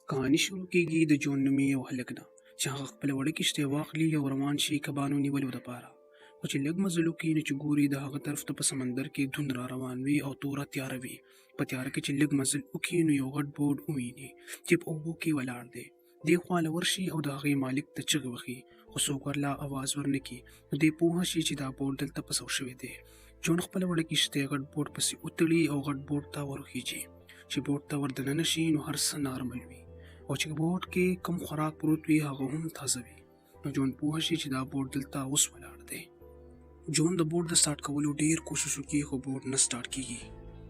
کهاني شروع کېږي د جون نومي یو هلک نه چې هغه خپله وړه کښتۍ واخلي او روان شي کبانو نیولو دپاره. خو چې لږ مزل وکړي نو چې ګوري د هغه طرف ته په سمندر کې دون را روان وي او توره تیاره وي. په تیاره کې چې لږ مزل وکړي نو یو غټ بورډ وویني چې په اوبو کې ولاړ دی. دې خوا له ورشي او د هغې مالک ته چغې وهي، خو څوک ورله اواز ورنه کړي. نو دی پوهه شي چې دا بورډ دلته پسو شوی دی. جون خپله وړه کښتۍ غټ بورډ پسې وتړي او غټ بورډ ته ورخیږي. چې بورډ ته ور دننه شي نو هر څه نارمل وي، او چې بورډ کې کم خوراک پروت وي هغه هم تازه وي. نو جون پوه شي چې دا بورډ دلته اوس ولاړ دی. جون د بورډ د سټارټ کولو ډیر کوشش وکړي خو بورډ نه سټارټ کیږي.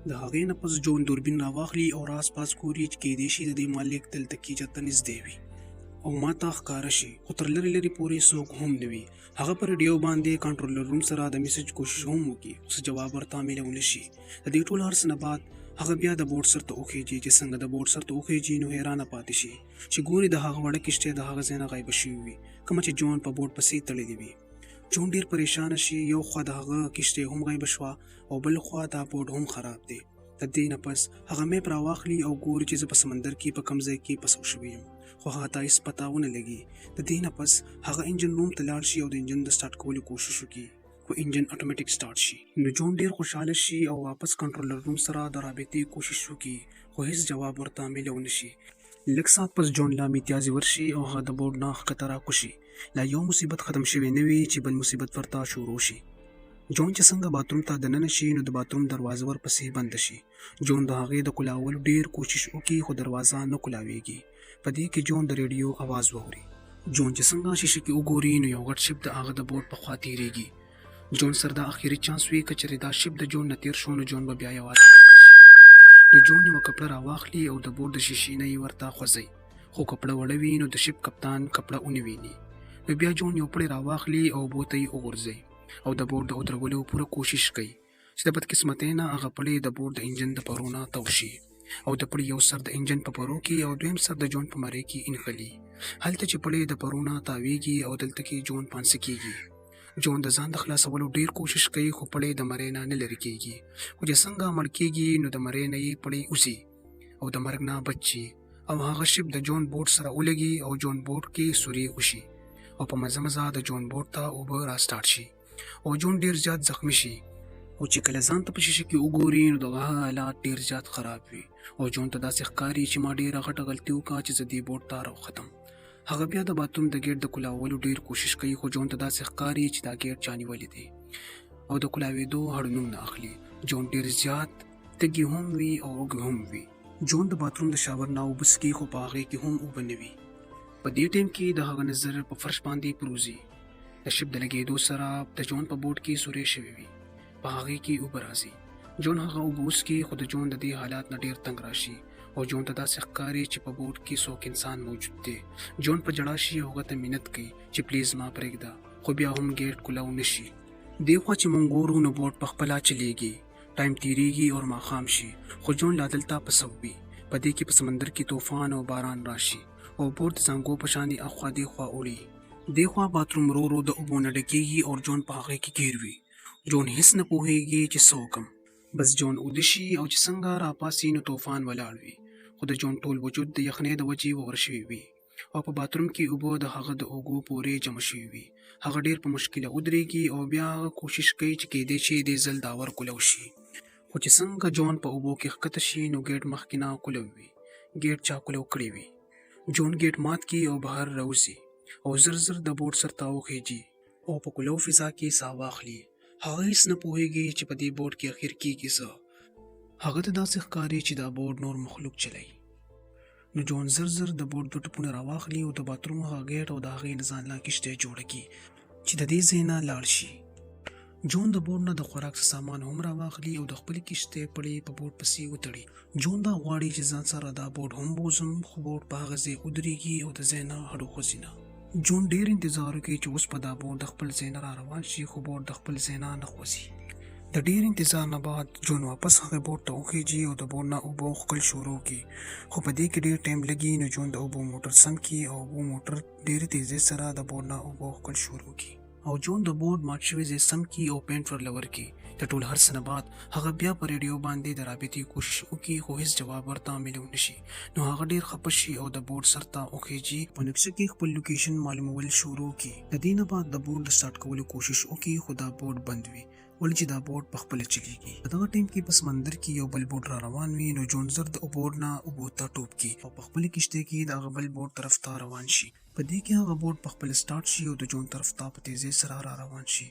د هغې نه پس جون دوربین راواخلي او راس پاس ګوري چې کیدای شي د دې مالک دلته کې چاته نږدې وي او ماته ښکاره شي، خو تر لرې لرې پورې څوک هم نه وي. هغه په رډیو باندې کنټرولر روم سره د میسج کوشش هم وکړي، خو جواب ورته میلو نه شي. د دې ټول هر څه نه بعد هغه بیا د بورډ سر ته وخیږي. چې څنګه د بورډ سر ته وخیږي نو حیرانه پاتې شي چې ګوري د هغه وړه کښتۍ د هغه ځای نه غایبه شوې وي کومه چې جون په بورډ پسې تړلې وي. جون ډیر پریشانه شي، یو خوا د هغه کښتۍ هم غایبه شوه او بل خوا دا بورډ هم خراب دی. د دې نه پس هغه میپ راواخلي او ګوري چې زه په سمندر کې په کوم ځای کې پسو شوی یم، خو هغه ته هېڅ پته ونه لګي. د دې نه پس هغه انجن روم ته لاړ شي او د انجن د سټارټ کولو کوشش وکړي، خو انجن اتوماتیک سټارټ شي. نو جون ډیر خوشحاله شي او واپس کنټرولر روم سره د رابطې کوشش وکړي، خو هیڅ جواب ورته میلو نه شي. لږ ساعت پس جون لا میتیازې ورشي او هغه د بورډ نه ښکته راکوشي. لا یو مصیبت ختم شوی نه وي چې بل مصیبت ورته شروع شي. جون چې څنګه باتروم ته دننه شي نو د باتروم دروازه ورپسې بنده شي. جون د هغې د کلاولو ډیر کوشش وکړي خو دروازه نه کلاویږي. په دې کې جون د ریډیو اواز واوري. جون چې څنګه شیشه کې وګوري نو یو غټ شپ د هغه د بورډ په خوا تیریږي. جون سره د اخیری چانس وي که چېرې دا شپ د جون نه تیر شو نو جون به بیا یوازې پاتې شي. نو جون یوه کپړه راواخلي او د بورډ د شیشې نه یې ورته خوځوي، خو کپړه وړه وي نو د شپ کپتان کپړه ونه ویني. نو بیا جون یو پړی راواخلي او اوبو ته یې وغورځوي او د بورډ د ودرولو پوره کوشش کوي چې د بدقسمتۍ نه هغه پړی د بورډ د انجن د پرو نه تاو شي او د پړي یو سر د انجن په پرو کې او دویم سر د جون په مرۍ کې انخلي. هلته چې پړی د پرو نه تاویږي او دلته کې جون پانسه کیږي. جون د ځان د خلاصولو ډیر کوشش کوي خو پړی د مرۍ نه لرې کیږي، خو چې څنګه مړ کیږي نو د مرۍ نه یې پړی وځي او د مرګ نه بچ شي او هغه شپ د جون بورډ سره ولګي او جون بورډ کې سوري وشي او په مزه مزه د جون بورډ ته اوبه را سټارټ شي او جون ډیر زیات زخمی شي. او چې کله ځان ته په شیشه کې وګوري نو دغه حالات ډیر زیات خراب وي او جون ته داسې ښکاري چې ما ډیره غټه غلطي وکړه چې زه دې بورډ ته راوختم. هغه بیا د باتروم د ګیټ د کلاولو ډیر کوشش کوي خو جون ته داسې ښکاري چې دا ګیټ چا نیولی دی او د کلاوېدو هړنوم نه اخلي. جون ډیر زیات تږي هم وي او وږی هم وي. جون د باتروم د شاور نه اوبه څښي خو په هغې کې هم اوبه نه وي. په دې ټایم کې د هغه نظر په فرش باندې پروزي. د شپ د لګېدو سره د جون په بورډ کې سورې شوې وي، په هغې کې اوبه راځي. جون هغه اوبه وڅښي خو د جون د دې حالات نه ډیر تنګ راشي او جون ته داسې ښکاري چې په بورډ کې څوک انسان موجود دی. جون په ژړا شي او هغه ته منت کوي چې پلیز ما پرېږده، خو بیا هم ګیټ کولاو نه شي. دې خوا چې موږ ګورو نو بورډ په خپله چلیږي، ټایم تیریږي او ماښام شي خو جون لا دلته پسو وي. په دې کې په سمندر کې طوفان او باران راشي او بورډ د زنګو په شانې اخوا دې خوا وړي. دې خوا باتروم ورو ورو د اوبو نه ډکېږي او جون په هغې کې ګیر وي. جون هیڅ نه پوهېږي چې څه وکړم. بس جون اوده شي او چې څنګه راپاسي نو طوفان ولاړ وي، خو د جون ټول وجود د یخنۍ د وجې وغوړ شوي وي او په باتروم کې اوبه د هغه د اوږو پورې جمع شوي وي. هغه ډیر په مشکله ودرېږي او بیا هغه کوشش کوي چې کیدای شي دې ځل دا ور کولو شي، خو چې څنګه جون په اوبو کې ښکته شي نو ګیټ مخکې نه کولو وي. ګیټ چا کولو کړی وي. جون ګیټ مات کړي او بهر راوځي او زر زر د بورډ سر ته وخیږي او په کولو فضا کې ساه واخلي. هغه هیڅ نه پوهېږي چې په دې بورډ کې اخر کېږي څه. هغه ته داسې ښکاري چې دا بورډ نور مخلوق چلی. نو جون زر زر د بورډ دوه ټپونه راواخلي او د باتروم هغه ګیټ او د هغې نه ځان لا کښتۍ جوړه کړي چې د دې ځای نه لاړ شي. جون د بورډ نه د خوراک سامان هم راواخلي او د خپلې کښتۍ پړې په بورډ پسې وتړي. جون دا غواړي چې ځان سره دا بورډ هم بوزم، خو بورډ په هغه ځای ودرېږي او د ځای نه هډو خوځي نه. جون ډیر انتظار کوي چې اوس په دا بورډ د خپل ځای نه را روان شي، خو بورډ د خپل ځای نه نه خوځي. د ډیر انتظار نه بعد جون واپس هغه بورډ ته وخیږي او د بورډ نه اوبه ښکل شروع کړي، خو په دې کې ډیر ټایم لګي. نو جون د اوبو موټر سم کړي او اوبو موټر ډیرې تیزۍ سره د بورډ نه اوبه ښکل شروع کړي او جون د بورډ مات شوی ځای سم کی او پینټ ور لور کی. د ټول هر څه نه بعد هغه بیا په ریډیو باندې د رابطې کوشش وکړي خو هیڅ جواب ورته میلو نشي. نو هغه ډیر خپه شي او د بورډ سر ته وخیږي په نقشه کې خپل لوکیشن معلومول شروع کی. د دې نه بعد د بورډ د سٹارټ کولو کوشش وکړي خو دا بورډ بند وي ولې چې دا بورډ په خپل چلیږي. په دغه ټیم کې په سمندر کې یو بل بورډ را روان وي نو جون زر د بورډ نه اوبو ته ټوپ کی او په خپل کشته کې د هغه بل بورډ طرف ته روان شي. په دې کې هغه بورډ په خپل سٹارټ شي او د جون طرف ته په تیزی سره را روان شي.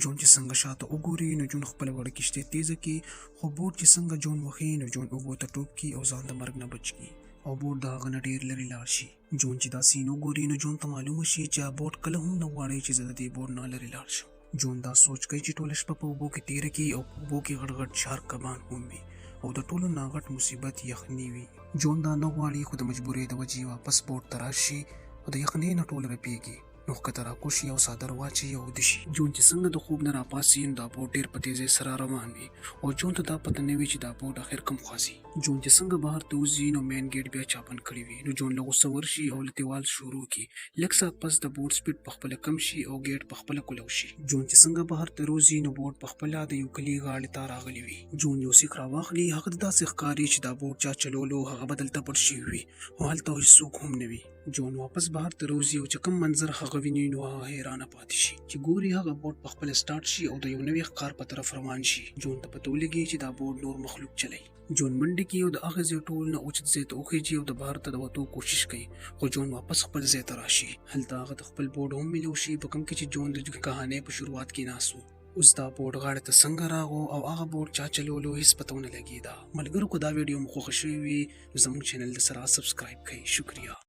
جون چې څنګه شاته وګوري نو جون خپل وړه کشته تیزه کی خو بورډ چې څنګه جون وخی نو جون اوبو ته ټوپ کی او ځان د مرګ نه بچ کی او بورډ د هغه نه ډیر لري لاړ شي. جون چې دا سین وګوري نو جون ته معلومه شي چې بورډ کله هم نه غواړي چې زه د دې بورډ نه لري لاړ شم. جون دا سوچ کوي چې ټوله شپه په اوبو کې تیره کی او په اوبو کې غټ غټ شارک کبان هم وي او د ټولو نه غټ مصیبت یخني وي. جون دا نه غواړي خو د مجبورۍ د وجې واپس بورډ ته راشي او د یخنۍ نه ټول رپیږي نو ښکته راکوشي او څادر واچوي او ویده شي. جون چې څنګه د خوب نه راپاڅي نو دا بورډ ډېر په تیزۍ سره روان وي او جون ته دا پته نه وي چې دا بورډ اخر کوم خوا ځي. جون چې څنګه بهر ته وځي نو مین ګیټ بیا چا بند کړی وي نو جون له غوسه ورشي او له دیوال شروع کړي. لږ ساعت پس د بورډ سپیډ پخپله کم شي او ګیټ پخپله کولو شي. جون چې څنګه بهر ته روځي نو بورډ پخپله د یو کلي غاړې ته راغلی وي. جون یو سیخ راواخلي هغه ته داسې ښکاري چې دا بورډ چا چلولو هغه به دلته پټ شوي وي او هلته هېڅوک هم نه وي. جون واپس بهر ته روځي او چې کوم منظر هغه ویني نو هغه حیرانه پاتې شي چې ګوري هغه بورډ پخپله سٹارټ شي او د یو نوي ښکار په طرف روان شي. جون ته پته ولګي چې دا بورډ نور مخلوق چلی. جون منډه کوي او د هغه ځای ټول نه اوچت ځای ته وخیږي او د بهر ته د وتو کوشش کوي خو جون واپس خپل ځای ته راشي. هلته هغه د خپل بورډ هم میلو شي په کوم کې چې جون د کهانۍ په شروعات کې ناست و. اوس دا بورډ غاړې ته څنګه راغو او هغه بورډ چا چلولو هیڅ پته ونه لګېده. ملګرو که دا ویډیو مو خوښه شوې وي نو زموږ چینل د سره سبسکرایب کړئ. شکریه.